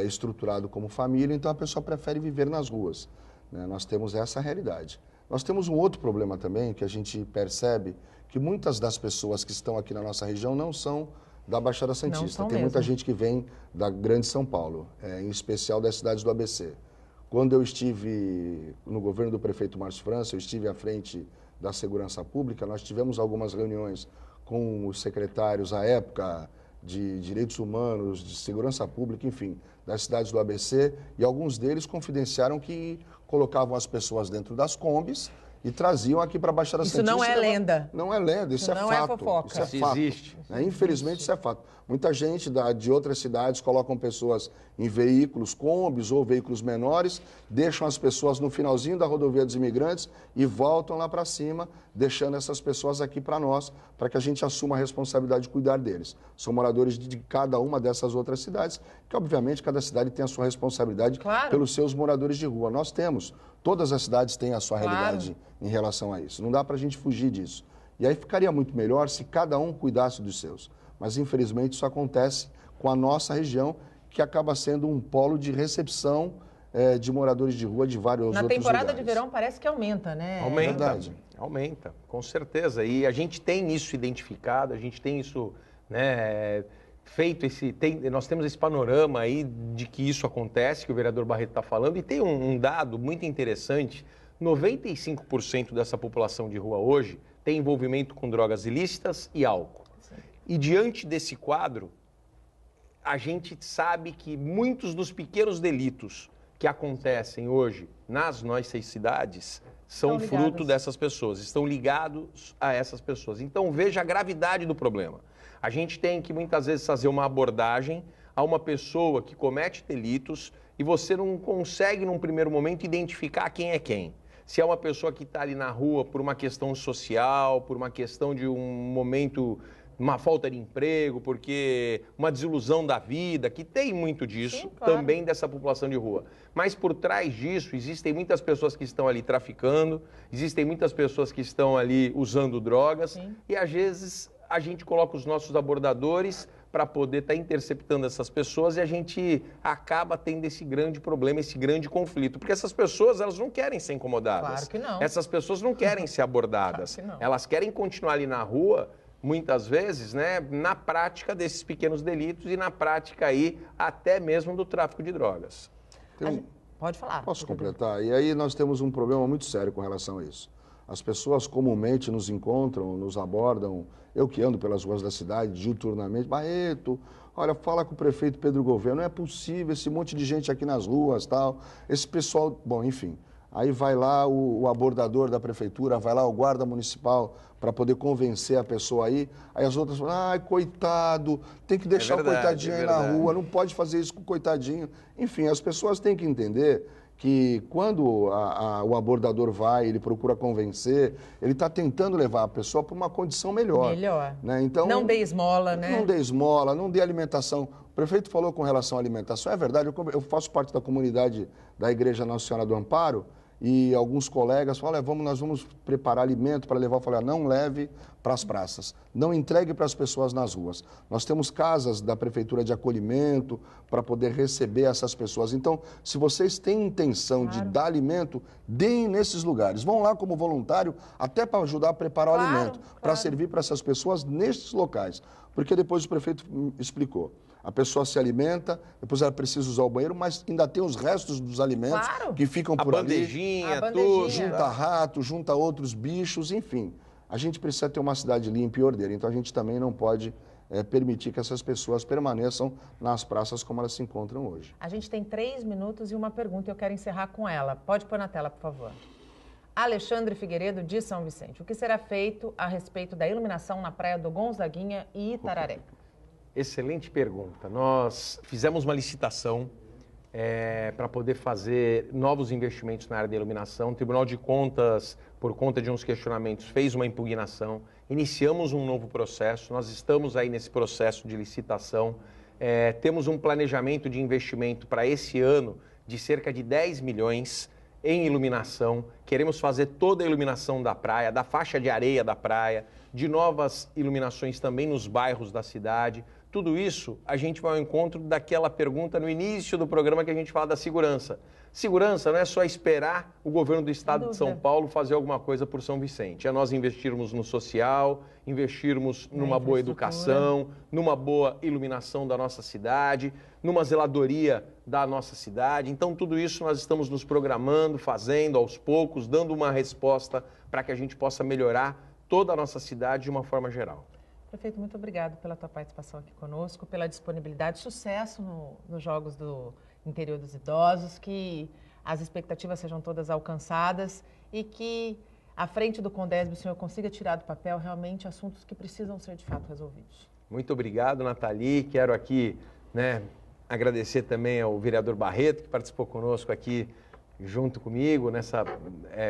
estruturado como família, então a pessoa prefere viver nas ruas, né? Nós temos essa realidade. Nós temos um outro problema também, que a gente percebe que muitas das pessoas que estão aqui na nossa região não são da Baixada Santista. Tem muita gente que vem da Grande São Paulo, em especial das cidades do ABC. Quando eu estive no governo do prefeito Márcio França, eu estive à frente da Segurança Pública, nós tivemos algumas reuniões com os secretários, à época, de Direitos Humanos, de Segurança Pública, enfim, das cidades do ABC, e alguns deles confidenciaram que colocavam as pessoas dentro das Kombis e traziam aqui para a Baixada Santista. Isso não é lenda. Não é lenda, isso é fato. Não é fofoca. Isso é fato. Existe. Infelizmente, isso é fato. Muita gente de outras cidades colocam pessoas em veículos Kombis ou veículos menores, deixam as pessoas no finalzinho da rodovia dos imigrantes e voltam lá para cima, deixando essas pessoas aqui para nós, para que a gente assuma a responsabilidade de cuidar deles. São moradores de cada uma dessas outras cidades, que obviamente cada cidade tem a sua responsabilidade pelos seus moradores de rua. Nós temos, todas as cidades têm a sua realidade em relação a isso. Não dá para a gente fugir disso. E aí ficaria muito melhor se cada um cuidasse dos seus. Mas, infelizmente, isso acontece com a nossa região, que acaba sendo um polo de recepção de moradores de rua de vários outros lugares. Na temporada de verão parece que aumenta, né? Aumenta, com certeza. E a gente tem isso identificado, a gente tem isso, né, feito, nós temos esse panorama aí de que isso acontece, que o vereador Barreto está falando, e tem um dado muito interessante: 95% dessa população de rua hoje tem envolvimento com drogas ilícitas e álcool. E diante desse quadro, a gente sabe que muitos dos pequenos delitos que acontecem hoje nas nossas cidades são fruto dessas pessoas, estão ligados a essas pessoas. Então veja a gravidade do problema. A gente tem que muitas vezes fazer uma abordagem a uma pessoa que comete delitos e você não consegue num primeiro momento identificar quem é quem. Se é uma pessoa que está ali na rua por uma questão social, por uma questão de um momento, uma falta de emprego, porque uma desilusão da vida, que tem muito disso, sim, claro, também dessa população de rua. Mas por trás disso, existem muitas pessoas que estão ali traficando, existem muitas pessoas que estão ali usando drogas, sim, e às vezes a gente coloca os nossos abordadores para poder estar interceptando essas pessoas e a gente acaba tendo esse grande problema, esse grande conflito. Porque essas pessoas, elas não querem ser incomodadas. Claro que não. Essas pessoas não querem ser abordadas. Claro que não. Elas querem continuar ali na rua, muitas vezes, né, na prática desses pequenos delitos e na prática aí até mesmo do tráfico de drogas. Pode falar. Posso completar? E aí nós temos um problema muito sério com relação a isso. As pessoas comumente nos encontram, nos abordam, eu que ando pelas ruas da cidade diuturnamente, Barreto, olha, fala com o prefeito Pedro Gouveia, não é possível esse monte de gente aqui nas ruas, tal, esse pessoal, bom, enfim. Aí vai lá o abordador da prefeitura, vai lá o guarda municipal para poder convencer a pessoa aí as outras falam, ai, coitado, tem que deixar o coitadinho aí na rua, não pode fazer isso com o coitadinho. Enfim, as pessoas têm que entender que quando o abordador vai, ele procura convencer, ele está tentando levar a pessoa para uma condição melhor. Né? Então, não dê esmola, né? Não dê esmola, não dê alimentação. O prefeito falou com relação à alimentação, é verdade, eu faço parte da comunidade da Igreja Nossa Senhora do Amparo, e alguns colegas falam, nós vamos preparar alimento para levar. Eu falei, não leve para as praças, não entregue para as pessoas nas ruas. Nós temos casas da prefeitura de acolhimento para poder receber essas pessoas. Então, se vocês têm intenção de dar alimento, deem nesses lugares. Vão lá como voluntário, até para ajudar a preparar o alimento, para servir para essas pessoas nesses locais. Porque depois o prefeito explicou. A pessoa se alimenta, depois ela precisa usar o banheiro, mas ainda tem os restos dos alimentos que ficam por ali. A bandejinha, tudo. Junta rato, junta outros bichos, enfim. A gente precisa ter uma cidade limpa e ordeira. Então a gente também não pode permitir que essas pessoas permaneçam nas praças como elas se encontram hoje. A gente tem 3 minutos e uma pergunta e eu quero encerrar com ela. Pode pôr na tela, por favor. Alexandre Figueiredo, de São Vicente. O que será feito a respeito da iluminação na praia do Gonzaguinha e Itararé? Excelente pergunta. Nós fizemos uma licitação para poder fazer novos investimentos na área da iluminação. O Tribunal de Contas, por conta de uns questionamentos, fez uma impugnação. Iniciamos um novo processo. Nós estamos aí nesse processo de licitação. Temos um planejamento de investimento para esse ano de cerca de 10 milhões em iluminação. Queremos fazer toda a iluminação da praia, da faixa de areia da praia, de novas iluminações também nos bairros da cidade. Tudo isso, a gente vai ao encontro daquela pergunta no início do programa que a gente fala da segurança. Segurança não é só esperar o governo do estado de São Paulo fazer alguma coisa por São Vicente. É nós investirmos no social, investirmos numa boa educação, numa boa iluminação da nossa cidade, numa zeladoria da nossa cidade. Então, tudo isso nós estamos nos programando, fazendo aos poucos, dando uma resposta para que a gente possa melhorar toda a nossa cidade de uma forma geral. Prefeito, muito obrigado pela tua participação aqui conosco, pela disponibilidade, sucesso nos Jogos do Interior dos Idosos, que as expectativas sejam todas alcançadas e que, à frente do Condesb, o senhor consiga tirar do papel realmente assuntos que precisam ser de fato resolvidos. Muito obrigado, Nathalie. Quero aqui agradecer também ao vereador Barreto, que participou conosco aqui junto comigo nessa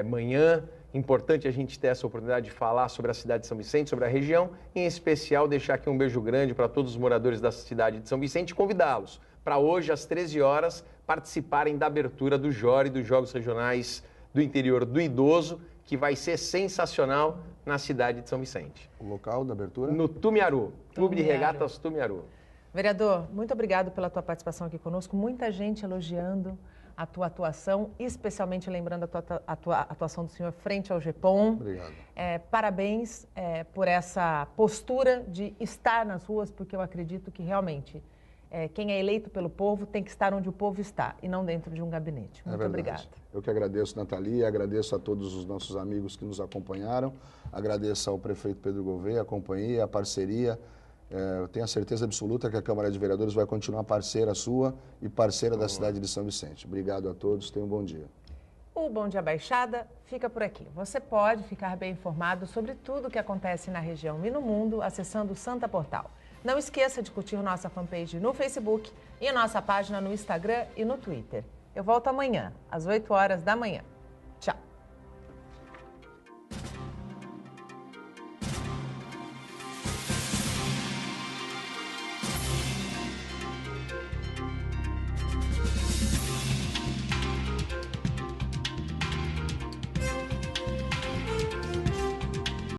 manhã. Importante a gente ter essa oportunidade de falar sobre a cidade de São Vicente, sobre a região, em especial deixar aqui um beijo grande para todos os moradores da cidade de São Vicente e convidá-los para hoje, às 13 horas, participarem da abertura do JORI, dos Jogos Regionais do Interior do Idoso, que vai ser sensacional na cidade de São Vicente. O local da abertura? No Tumiaru, Clube de Regatas Tumiaru. Vereador, muito obrigado pela tua participação aqui conosco, muita gente elogiando a tua atuação, especialmente lembrando a tua atuação do senhor frente ao GEPOM. Obrigado. Parabéns por essa postura de estar nas ruas, porque eu acredito que realmente quem é eleito pelo povo tem que estar onde o povo está e não dentro de um gabinete. Muito obrigada. Eu que agradeço, Nathalie, agradeço a todos os nossos amigos que nos acompanharam, agradeço ao prefeito Pedro Gouveia, a companhia, a parceria. Eu tenho a certeza absoluta que a Câmara de Vereadores vai continuar parceira sua e parceira da cidade de São Vicente. Obrigado a todos, tenham um bom dia. O Bom Dia Baixada fica por aqui. Você pode ficar bem informado sobre tudo o que acontece na região e no mundo acessando o Santa Portal. Não esqueça de curtir nossa fanpage no Facebook e nossa página no Instagram e no Twitter. Eu volto amanhã, às 8 horas da manhã.